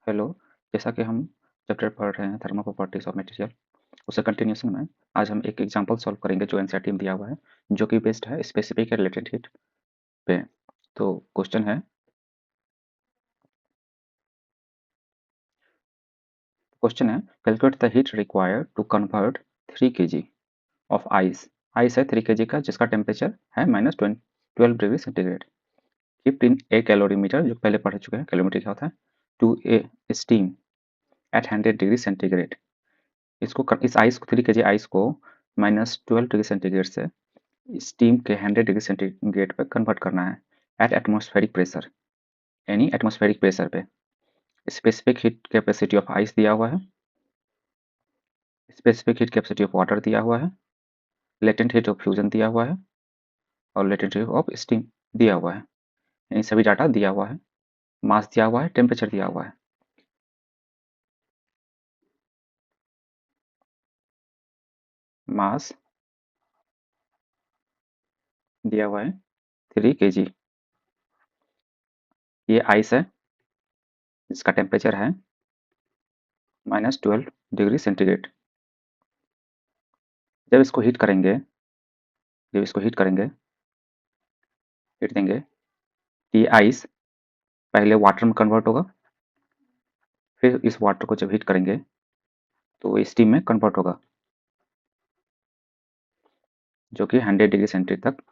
Hello, जैसा कि हम चैप्टर पढ़ रहे हैं थर्मल प्रॉपर्टीज ऑफ मटेरियल, उससे कंटिन्यूशन में आज हम एक एग्जांपल सॉल्व करेंगे जो एनसीईआरटी में दिया हुआ है, जो कि बेस्ड है स्पेसिफिक या रिलेटेड हीट पे। तो क्वेश्चन है calculate the heat required to convert 3 kg of ice. Ice है 3 kg का, जिसका टेम्परेचर है -12 degree centigrade. Keep in a calorimeter, जो पहले पढ़ चुके हैं कैलोरीमीटर क्या होता है, to a steam at 100 degree centigrade. इस आइस को 3 kg आइस को -12 डिग्री सेंटीग्रेड से स्टीम के 100 डिग्री सेंटीग्रेड पर कन्वर्ट करना है एट एटमॉस्फेरिक प्रेशर, यानी एटमॉस्फेरिक प्रेशर पे। Specific heat capacity of ice दिया हुआ है, specific heat capacity of water दिया हुआ है, लेटेंट हीट ऑफ फ्यूजन दिया हुआ है और लेटेंट हीट ऑफ स्टीम दिया हुआ है। यानी सभी डाटा दिया हुआ है, मास दिया हुआ है, टेम्परेचर दिया हुआ है। मास दिया हुआ है 3 kg। ये आइस है जिसका टेम्परेचर है -12 डिग्री सेंटीग्रेड। जब इसको हीट करेंगे जब इसको हीट देंगे, ये आइस पहले वाटर में कन्वर्ट होगा, फिर इस वाटर को जब हीट करेंगे तो वो स्टीम में कन्वर्ट होगा, जो कि 100 डिग्री सेंटीग्रेड तक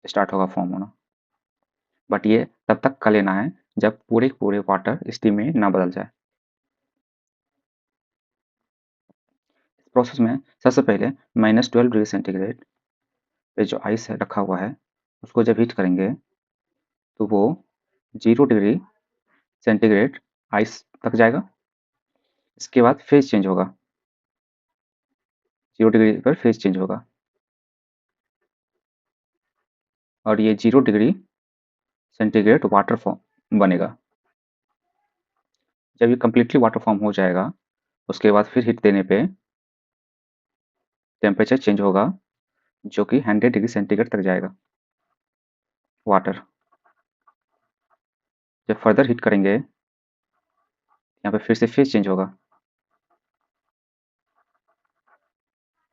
स्टार्ट होगा फॉर्म होना। बट ये तब तक का लेना है जब पूरे पूरे वाटर स्टीम में ना बदल जाए। इस प्रोसेस में सबसे पहले -12 डिग्री सेंटीग्रेड पे जो आइस रखा हुआ है उसको जब हीट करेंगे तो वो 0 डिग्री सेंटीग्रेड आइस तक जाएगा। इसके बाद फेज चेंज होगा, 0 डिग्री पर फेज चेंज होगा और ये 0 डिग्री सेंटीग्रेड वाटर फॉर्म बनेगा। जब ये कम्प्लीटली वाटर फॉर्म हो जाएगा उसके बाद फिर हीट देने पे टेम्परेचर चेंज होगा, जो कि 100 डिग्री सेंटीग्रेड तक जाएगा वाटर। जब फर्दर हीट करेंगे यहाँ पे फिर से फेज चेंज होगा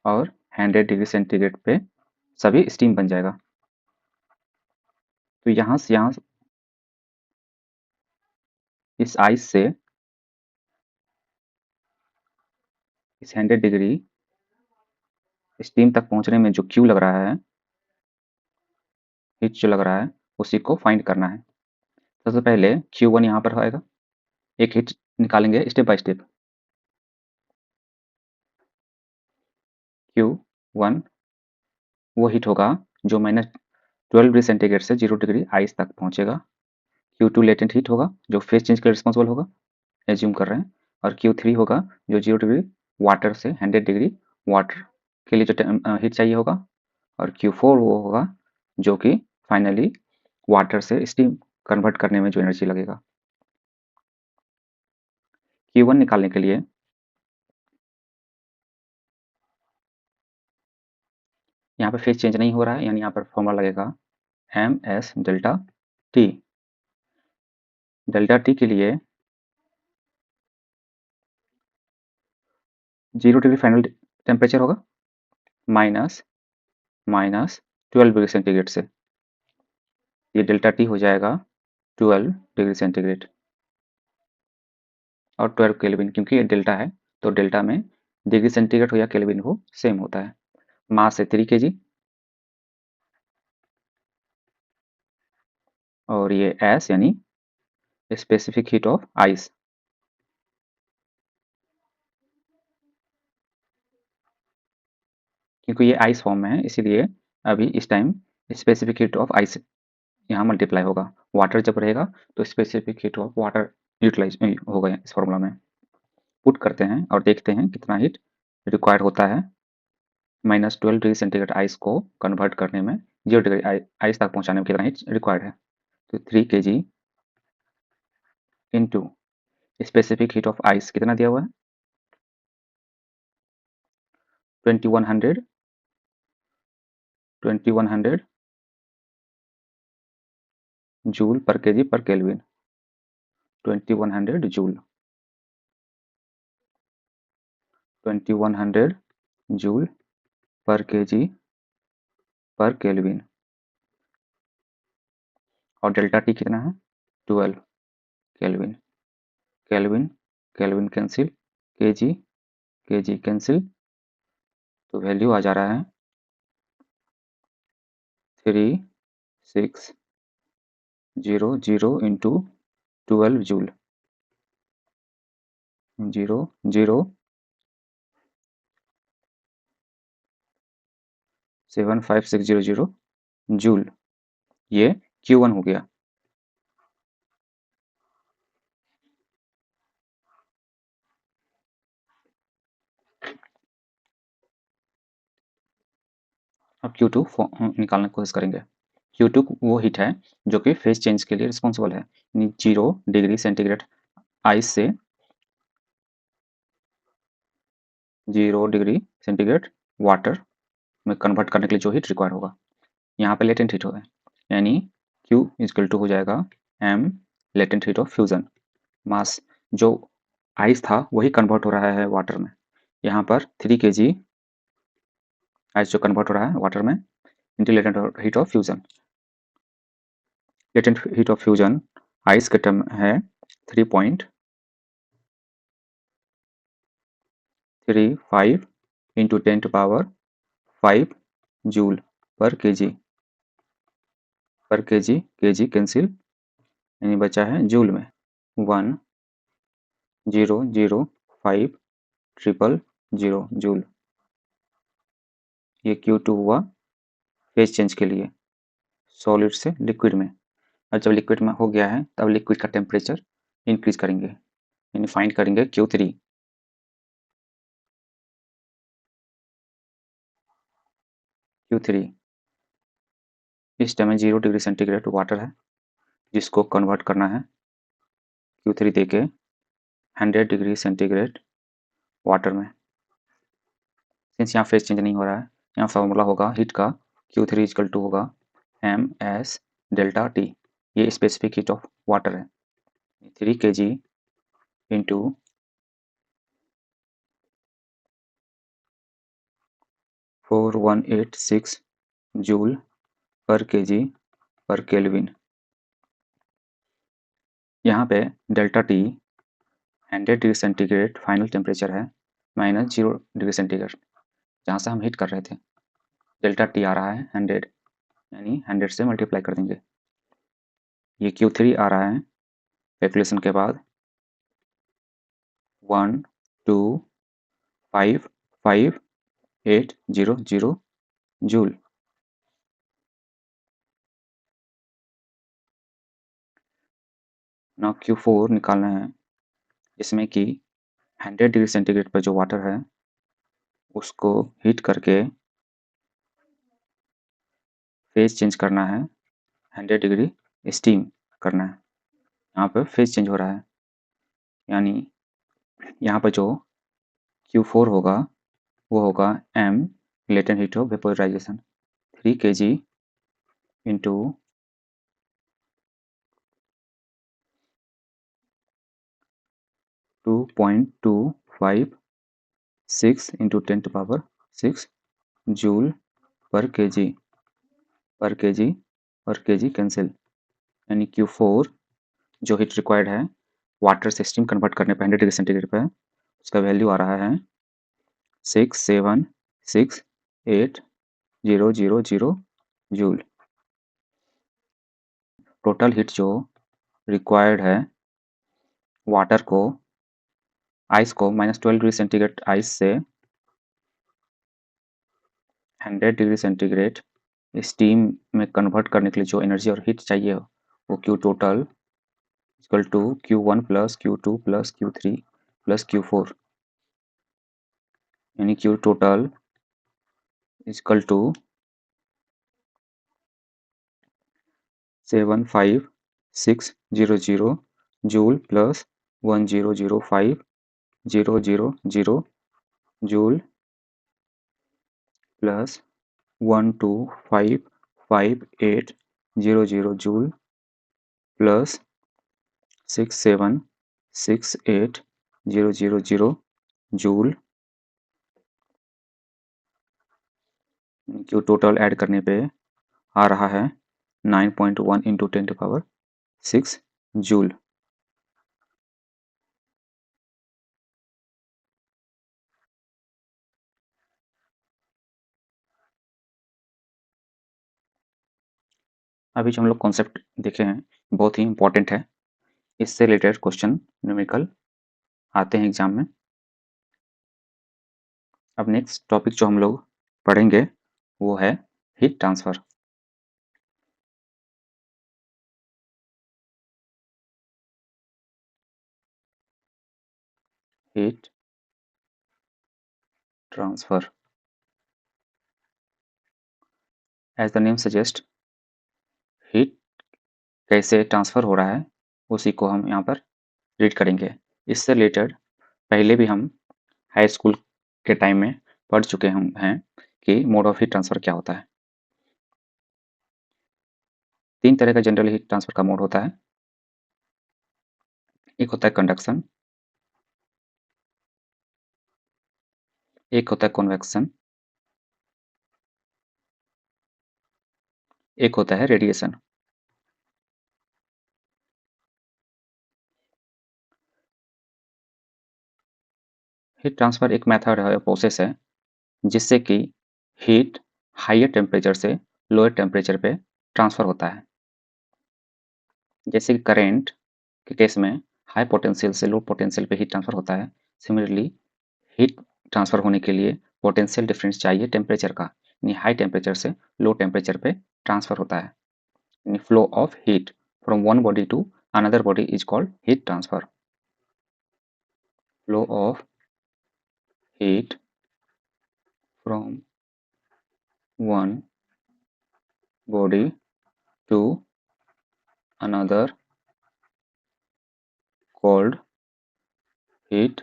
और 100 डिग्री सेंटीग्रेड पे सभी स्टीम बन जाएगा। तो यहाँ से इस आइस से इस 100 डिग्री स्टीम तक पहुँचने में जो क्यू लग रहा है, हीट जो लग रहा है, उसी को फाइंड करना है। सबसे पहले Q1 यहाँ पर आएगा, एक हीट निकालेंगे स्टेप बाय स्टेप। Q1 वो हीट होगा जो -12 डिग्री सेंटीग्रेड से 0 डिग्री आइस तक पहुँचेगा। Q2 लेटेंट हीट होगा जो फेज चेंज के रिस्पॉन्सिबल होगा, एज्यूम कर रहे हैं। और Q3 होगा जो 0 डिग्री वाटर से 100 डिग्री वाटर के लिए जो हीट चाहिए होगा। और Q4 वो होगा जो कि फाइनली वाटर से स्टीम कन्वर्ट करने में जो एनर्जी लगेगा। Q1 निकालने के लिए यहाँ पे फेज चेंज नहीं हो रहा है, यानी यहाँ पर फॉर्मूला लगेगा ms delta T. Delta T के लिए 0 डिग्री फाइनल टेम्परेचर होगा माइनस -12 डिग्री सेंटीग्रेड से। ये डेल्टा टी हो जाएगा 12 डिग्री सेंटीग्रेड और 12 केल्विन, क्योंकि ये डेल्टा है तो डेल्टा में डिग्री सेंटीग्रेड हो या केल्विन हो सेम होता है। मास है 3 kg और ये एस यानी स्पेसिफिक हीट ऑफ आइस। क्योंकि ये आइस फॉर्म में है इसीलिए अभी इस time specific heat of ice यहाँ मल्टीप्लाई होगा। वाटर जब रहेगा तो specific heat of water utilise होगा इस फॉर्मूला में। पुट करते हैं और देखते हैं कितना हीट रिक्वायर्ड होता है -12 डिग्री सेंटीग्रेड आइस को कन्वर्ट करने में, 0 डिग्री आइस तक पहुंचाने में कितना हीट रिक्वायर्ड है। तो 3 kg into specific heat of ice कितना दिया हुआ है 2100 जूल पर केजी पर केल्विन। 2100 जूल, 2100 जूल पर केजी पर केल्विन। और डेल्टा टी कितना है? 12 kelvin. Kelvin kelvin cancel, KG KG cancel, तो वैल्यू आ जा रहा है 3600 इंटू 12 जूल, 0075600 जूल। ये Q1 हो गया। अब Q2 निकालने की कोशिश करेंगे। Q2 वो हीट है जो कि फेज चेंज के लिए रिस्पॉन्सिबल है, 0 डिग्री सेंटीग्रेड आइस से 0 डिग्री सेंटीग्रेड वाटर में कन्वर्ट करने के लिए जो हीट रिक्वायर होगा, यहाँ पे लेटेंट हीट होगा, यानी Q इक्वल टू हो जाएगा M latent heat of fusion. Mass जो आइस था वही कन्वर्ट हो रहा है वाटर में, यहाँ पर 3 kg आइस जो कन्वर्ट हो रहा है वाटर में into latent heat of fusion. Latent heat of fusion ice के टर्म है 3.35 इंटू 10⁵ जूल पर केजी। केजी कैंसिल, यानी बचा है जूल में 1005 जूल। ये Q2 हुआ फेज चेंज के लिए सॉलिड से लिक्विड में। और जब लिक्विड में हो गया है तब लिक्विड का टेम्परेचर इंक्रीज करेंगे, यानी फाइंड करेंगे Q3। इस टाइम में 0 डिग्री सेंटीग्रेड वाटर है जिसको कन्वर्ट करना है Q3 देके 100 डिग्री सेंटीग्रेड वाटर में। सिंस यहाँ फेज चेंज नहीं हो रहा है, यहाँ फॉर्मूला होगा हीट का Q3 इक्वल टू होगा MS डेल्टा T। ये स्पेसिफिक हीट ऑफ वाटर है, 3 kg इंटू 4186 जूल पर केजी पर केल्विन। यहाँ पे delta T 100 degree centigrade final temperature है -0 डिग्री सेंटीग्रेड जहाँ से हम हीट कर रहे थे। डेल्टा टी आ रहा है 100, यानी 100 से मल्टीप्लाई कर देंगे। ये Q3 आ रहा है कैलकुलेशन के बाद 1255800 जूल। ना Q4 निकालना है, इसमें कि 100 डिग्री सेंटीग्रेड पर जो वाटर है उसको हीट करके फेज चेंज करना है, 100 डिग्री स्टीम करना है। यहाँ पर फेज चेंज हो रहा है, यानी यहाँ पर जो Q4 होगा वो होगा M latent heat of vaporisation 3 kg into 2.256 into 10⁶ joule पर केजी कैंसिल, यानी Q4 जो हीट रिक्वायर्ड है वाटर से स्टीम कन्वर्ट करने पर 100 डिग्री सेंटीग्रेड पर, उसका वैल्यू आ रहा है 6768000 जूल। टोटल हीट जो रिक्वायर्ड है वाटर को आइस को -12 डिग्री सेंटीग्रेड आइस से 100 डिग्री सेंटीग्रेड स्टीम में कन्वर्ट करने के लिए जो एनर्जी और हीट चाहिए वो Q total equal to Q1 plus Q2 plus Q3 plus Q4, यानी Q total equal to 75600 joule plus 1005000 joule plus 1255800 joule plus 67680000 joule. जो टोटल ऐड करने पे आ रहा है 9.1 इंटू 10⁶ जूल। अभी जो हम लोग कॉन्सेप्ट देखे हैं बहुत ही इंपॉर्टेंट है। इससे रिलेटेड क्वेश्चन न्यूमेरिकल आते हैं एग्जाम में। अब नेक्स्ट टॉपिक जो हम लोग पढ़ेंगे वो है heat transfer. Heat transfer as the name suggest, heat कैसे ट्रांसफर हो रहा है उसी को हम यहाँ पर रीड करेंगे। इससे रिलेटेड पहले भी हम हाई स्कूल के टाइम में पढ़ चुके हम हैं कि मोड ऑफ हीट ट्रांसफर क्या होता है। 3 तरह का जनरल हीट ट्रांसफर का मोड होता है। एक होता है कंडक्शन, एक होता है कन्वेक्शन, एक होता है रेडिएशन। हीट ट्रांसफर एक मेथड है, प्रोसेस है जिससे कि हीट हायर टेम्परेचर से लोअर टेम्परेचर पे ट्रांसफर होता है। जैसे कि करेंट के केस में हाई पोटेंशियल से लो पोटेंशियल पे हीट ट्रांसफर होता है। सिमिलरली हीट ट्रांसफर होने के लिए पोटेंशियल डिफरेंस चाहिए टेम्परेचर का, यानी हाई टेम्परेचर से लो टेम्परेचर पे ट्रांसफर होता है। यानी flow of heat from one body to another body is called heat transfer. Flow of heat from one body to another called heat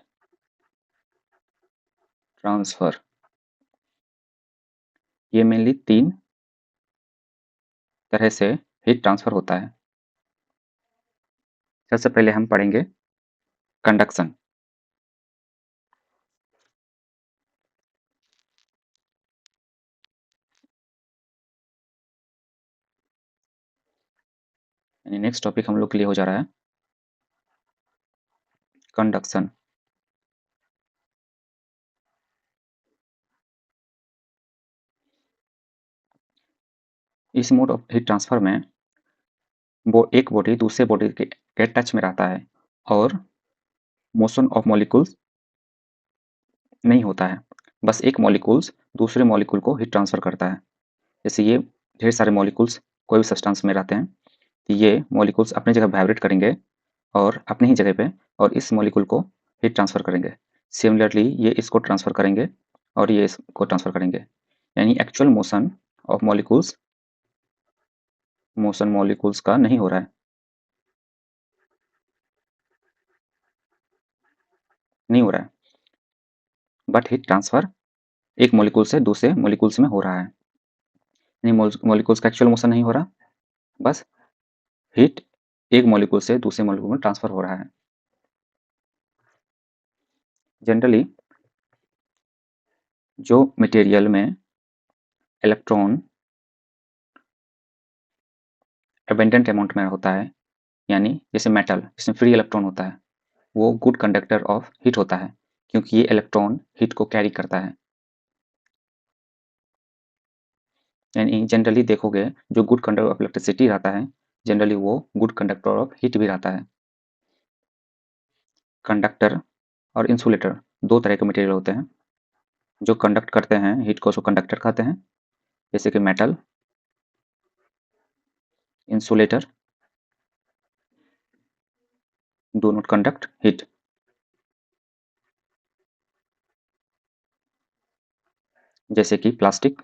transfer. ये mainly 3 तरह से हीट ट्रांसफर होता है। सबसे पहले हम पढ़ेंगे कंडक्शन। यानी नेक्स्ट टॉपिक हम लोग के लिए हो जा रहा है कंडक्शन। इस मोड ऑफ हीट ट्रांसफर में एक बॉडी दूसरे बॉडी के टच में रहता है और मोशन ऑफ मॉलिक्यूल्स नहीं होता है। बस एक मॉलिक्यूल्स दूसरे मॉलिक्यूल को हीट ट्रांसफर करता है। जैसे ये ढेर सारे मॉलिक्यूल्स कोई भी सब्सटेंस में रहते हैं तो ये मॉलिक्यूल्स अपनी जगह वाइब्रेट करेंगे और अपनी ही जगह पे और इस मॉलिक्यूल को हीट ट्रांसफर करेंगे। सिमिलरली ये इसको ट्रांसफर करेंगे और ये इसको ट्रांसफर करेंगे। यानी एक्चुअल मोशन मॉलिक्यूल्स का नहीं हो रहा है, नहीं हो रहा है, बट हीट ट्रांसफर एक मॉलिक्यूल से दूसरे मॉलिक्यूल्स में हो रहा है। यानी मॉलिक्यूल्स का एक्चुअल मोशन नहीं हो रहा, बस हीट एक मॉलिक्यूल से दूसरे मॉलिक्यूल में ट्रांसफर हो रहा है। जनरली जो मटेरियल में इलेक्ट्रॉन अबेंडेंट अमाउंट में होता है, यानी जैसे मेटल जिसमें फ्री इलेक्ट्रॉन होता है, वो गुड कंडक्टर ऑफ हीट होता है क्योंकि ये इलेक्ट्रॉन हीट को कैरी करता है। यानी जनरली देखोगे जो गुड कंडक्टर ऑफ इलेक्ट्रिसिटी रहता है जनरली वो गुड कंडक्टर ऑफ हीट भी रहता है। कंडक्टर और इंसुलेटर 2 तरह के मटेरियल होते हैं जो कंडक्ट करते हैं हीट को, उसको कंडक्टर कहते हैं। जैसे कि metal, insulator do not conduct heat. जैसे कि प्लास्टिक,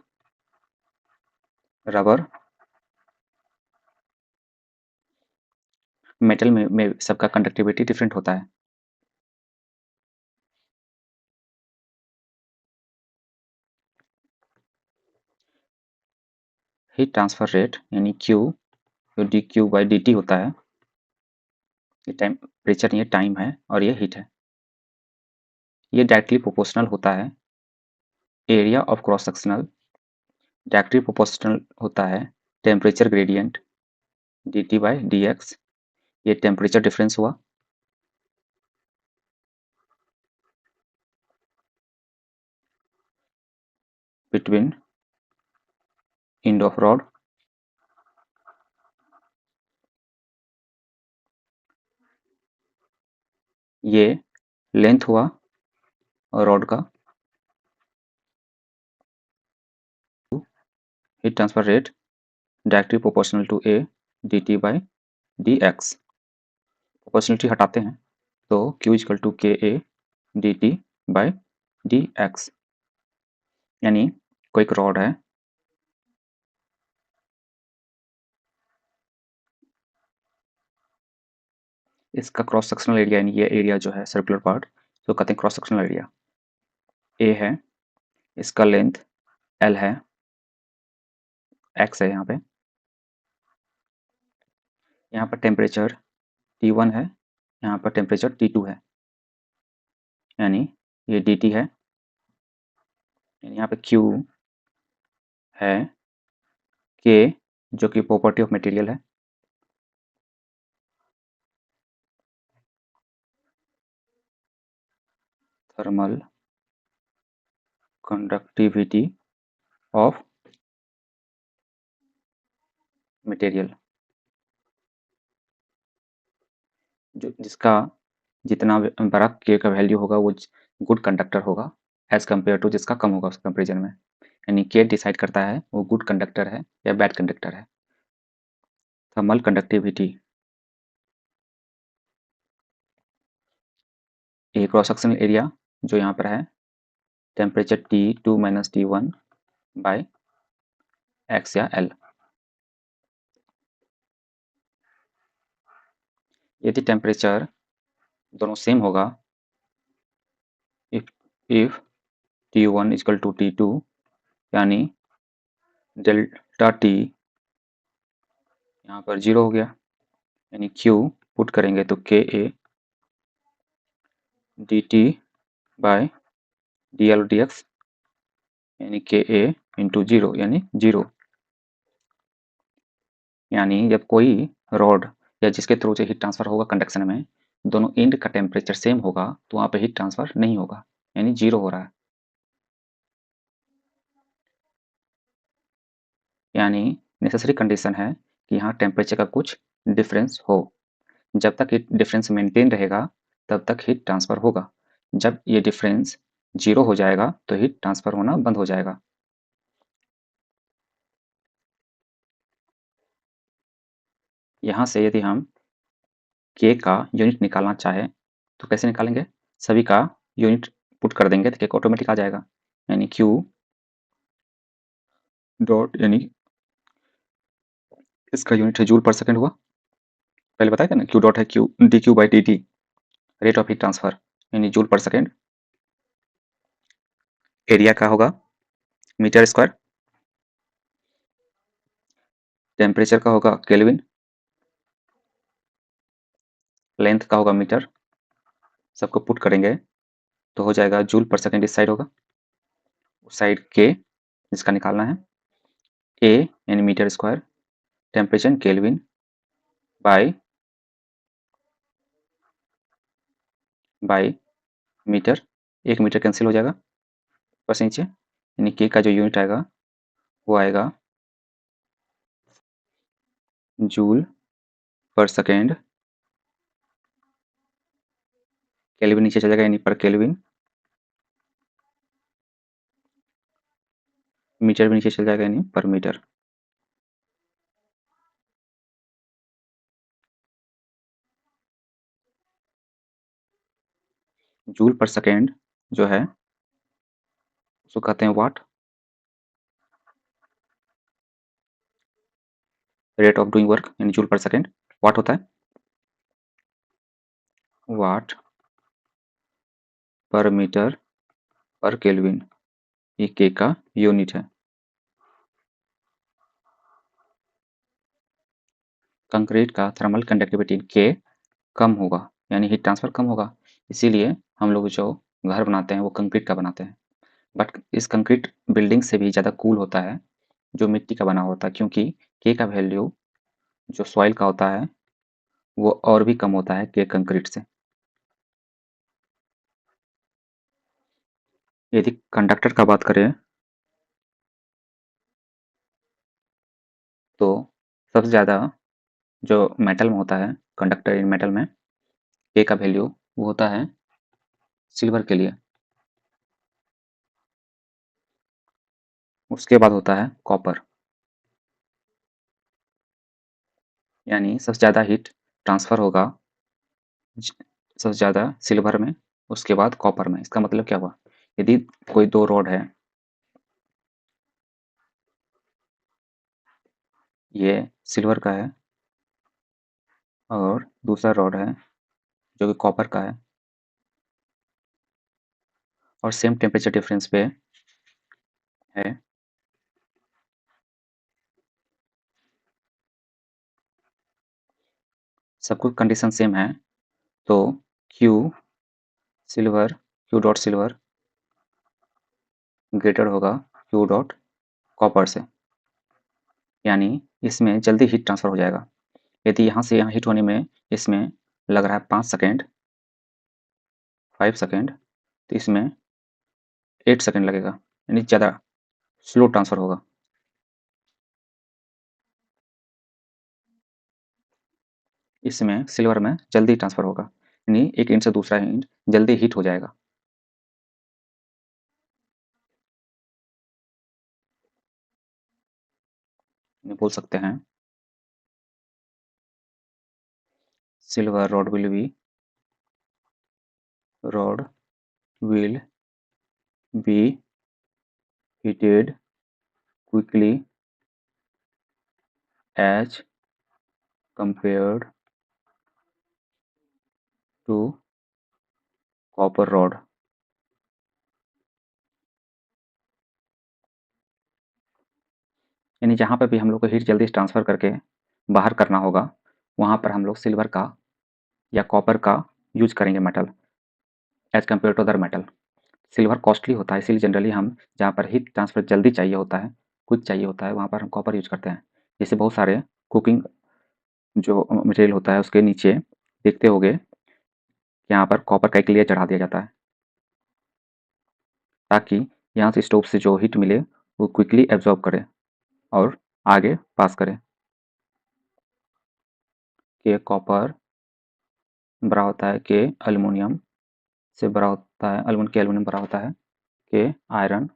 रबर, मेटल में सबका कंडक्टिविटी डिफरेंट होता है। हीट ट्रांसफर रेट यानी Q जो dQ/dt होता है ये टेम्परेचर नहीं है, टाइम है, और ये हीट है। ये डायरेक्टली प्रोपोर्शनल होता है area of cross sectional, directly proportional होता है temperature gradient dt by dx। ये टेम्परेचर डिफरेंस हुआ, बिटवीन एंड ऑफ रॉड, ये लेंथ हुआ रॉड का, heat transfer rate directly proportional to a dt by dx। Proportionality हटाते हैं तो q equal to K A D T by D X. यानी कोई एक रॉड है, इसका क्रॉस सेक्शनल एरिया, यानी ये एरिया जो है सर्कुलर पार्ट, तो कहते हैं क्रॉस सेक्शनल एरिया। ए है, इसका लेंथ एल है, एक्स है यहाँ पे, यहाँ पर टेम्परेचर T1 है, यहाँ पर टेम्परेचर T2 है, यानी ये dt है, यानी यहाँ पे Q है K, जो कि प्रॉपर्टी ऑफ मटेरियल है, थर्मल कंडक्टिविटी ऑफ मटेरियल, जो जिसका जितना बड़ा K का वैल्यू होगा वो गुड कंडक्टर होगा एज कम्पेयर टू जिसका कम होगा उस कंपेरिजन में। यानी K डिसाइड करता है वो गुड कंडक्टर है या बैड कंडक्टर है। थर्मल कंडक्टिविटी, ये क्रॉस सेक्शनल एरिया जो यहाँ पर है, temperature T2 minus T1 by X या एल। यदि टेम्परेचर दोनों सेम होगा, if if T1 equal to T2, यानी डेल्टा T यहाँ पर 0 हो गया, यानी Q पुट करेंगे तो K A D T by D L D X, यानी के ए इंटू 0 यानी 0। यानी जब कोई रॉड या जिसके थ्रू से हीट ट्रांसफर होगा कंडक्शन में, दोनों एंड का टेम्परेचर सेम होगा तो वहाँ पे हीट ट्रांसफर नहीं होगा, यानी 0 हो रहा है। यानी नेसेसरी कंडीशन है कि यहाँ टेम्परेचर का कुछ डिफरेंस हो। जब तक हीट डिफरेंस मेंटेन रहेगा तब तक हीट ट्रांसफर होगा। जब ये डिफरेंस 0 हो जाएगा तो हीट ट्रांसफर होना बंद हो जाएगा। यहाँ से यदि हम के का यूनिट निकालना चाहें तो कैसे निकालेंगे? सभी का यूनिट पुट कर देंगे तो के ऑटोमेटिक आ जाएगा, यानी क्यू डॉट, यानी इसका यूनिट है जूल पर सेकंड हुआ, पहले बताया था ना, क्यू डॉट है Q D Q by D T, rate of heat transfer, यानी जूल पर सेकंड। एरिया का होगा मीटर स्क्वायर, टेम्परेचर का होगा केल्विन, लेंथ का होगा मीटर, सबको पुट करेंगे तो हो जाएगा जूल पर सेकंड इस साइड होगा, उस साइड के जिसका निकालना है, ए यानी metre square, temperature kelvin by metre, एक मीटर कैंसिल हो जाएगा ऊपर से नीचे, यानी के का जो यूनिट आएगा वो आएगा जूल पर सेकेंड, केल्विन नीचे चल जाएगा यानी पर केल्विन, मीटर भी नीचे चल जाएगा यानी पर मीटर। जूल पर सेकेंड जो है उसको कहते हैं वाट, रेट ऑफ डूइंग वर्क, यानी जूल पर सेकेंड वाट होता है, वाट पर मीटर पर केल्विन, ये के का यूनिट है। कंक्रीट का थर्मल कंडक्टिविटी के कम होगा, यानी हीट ट्रांसफ़र कम होगा। इसीलिए हम लोग जो घर बनाते हैं वो कंक्रीट का बनाते हैं। बट इस कंक्रीट बिल्डिंग से भी ज़्यादा कूल होता है जो मिट्टी का बना होता है, क्योंकि के का वैल्यू जो सॉइल का होता है वो और भी कम होता है के कंक्रीट से। यदि कंडक्टर का बात करें तो सबसे ज़्यादा जो मेटल में होता है, कंडक्टर इन मेटल में के का वैल्यू वो होता है सिल्वर के लिए। उसके बाद होता है कॉपर, यानी सबसे ज़्यादा हीट ट्रांसफ़र होगा सबसे ज़्यादा सिल्वर में, उसके बाद कॉपर में। इसका मतलब क्या हुआ, यदि कोई दो रॉड है, ये सिल्वर का है और दूसरा रॉड है जो कि कॉपर का है, और सेम टेम्परेचर डिफरेंस पे है, सब कुछ कंडीशन सेम है, तो Q silver, Q dot silver greater होगा क्यू डॉट कॉपर से, यानी इसमें जल्दी हीट ट्रांसफ़र हो जाएगा। यदि यहाँ से यहाँ हीट होने में इसमें लग रहा है 5 सेकेंड, 5 सेकेंड, तो इसमें 8 सेकेंड लगेगा, यानी ज़्यादा स्लो ट्रांसफ़र होगा। इसमें सिल्वर में जल्दी ट्रांसफ़र होगा, यानी एक एंड से दूसरा एंड जल्दी हीट हो जाएगा। बोल सकते हैं silver rod will be heated quickly as compared to copper rod। यानी जहाँ पर भी हम लोग को हीट जल्दी ट्रांसफ़र करके बाहर करना होगा, वहाँ पर हम लोग सिल्वर का या कॉपर का यूज़ करेंगे metal as compare to other metal. Silver costly होता है, इसीलिए जनरली हम जहाँ पर हीट ट्रांसफ़र जल्दी चाहिए होता है, क्विक चाहिए होता है, वहाँ पर हम कॉपर यूज़ करते हैं। जैसे बहुत सारे कुकिंग जो मटेरियल होता है उसके नीचे देखते होंगे, यहाँ पर कॉपर का एक लेयर चढ़ा दिया जाता है, ताकि यहाँ से स्टोव से जो हीट मिले वो क्विकली एब्ज़ॉर्ब करे और आगे पास करे। के कॉपर बड़ा होता है के एल्युमिनियम से बड़ा होता है, एल्युमिनियम बड़ा होता है के आयरन।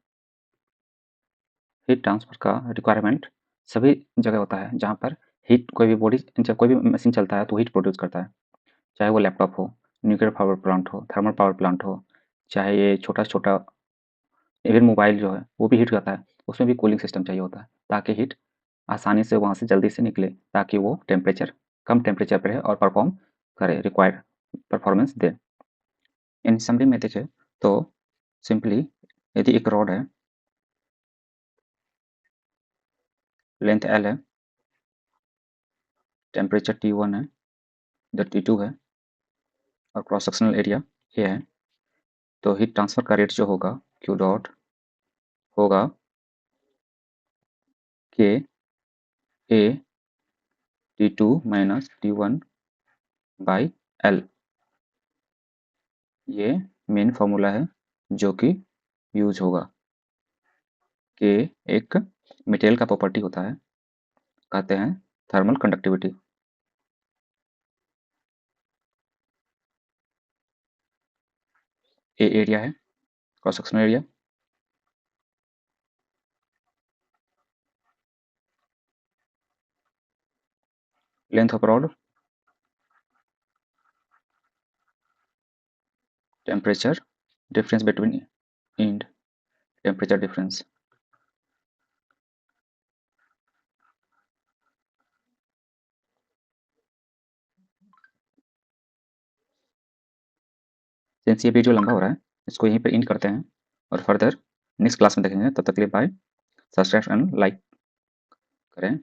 हीट ट्रांसफ़र का रिक्वायरमेंट सभी जगह होता है, जहाँ पर हीट कोई भी बॉडी जब कोई भी मशीन चलता है तो हीट प्रोड्यूस करता है, चाहे वो लैपटॉप हो, न्यूक्लियर पावर प्लांट हो, थर्मल पावर प्लांट हो, चाहे ये छोटा से छोटा इवन मोबाइल जो है वो भी हीट करता है, उसमें भी कूलिंग सिस्टम चाहिए होता है ताकि हीट आसानी से वहाँ से जल्दी से निकले, ताकि वो टेम्परेचर कम टेम्परेचर पे रहे और परफॉर्म करे, रिक्वायर्ड परफॉर्मेंस दे। इन समरी में देखें तो सिंपली यदि एक रॉड है, लेंथ एल है, टेम्परेचर T1 है, इधर T2 है और क्रॉस सेक्शनल एरिया ए है, तो हीट ट्रांसफ़र का रेट जो होगा क्यू डॉट होगा के ए T2 minus T1 by L. ये मेन फार्मूला है जो कि यूज होगा। के एक मटेरियल का प्रॉपर्टी होता है, कहते हैं थर्मल कंडक्टिविटी। ए एरिया है, cross sectional area, length of rod, temperature difference between and temperature difference. Since ये वीडियो लंबा हो रहा है, इसको यहीं पर एंड करते हैं और फर्दर नेक्स्ट क्लास में देखेंगे। तब तक के लिए बाय। सब्सक्राइब एंड लाइक करें।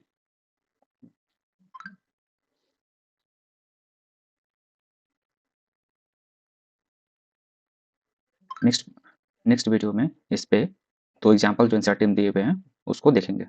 नेक्स्ट नेक्स्ट वीडियो में इस पे 2 एग्जाम्पल जो एनसीईआरटी में दिए हुए हैं उसको देखेंगे।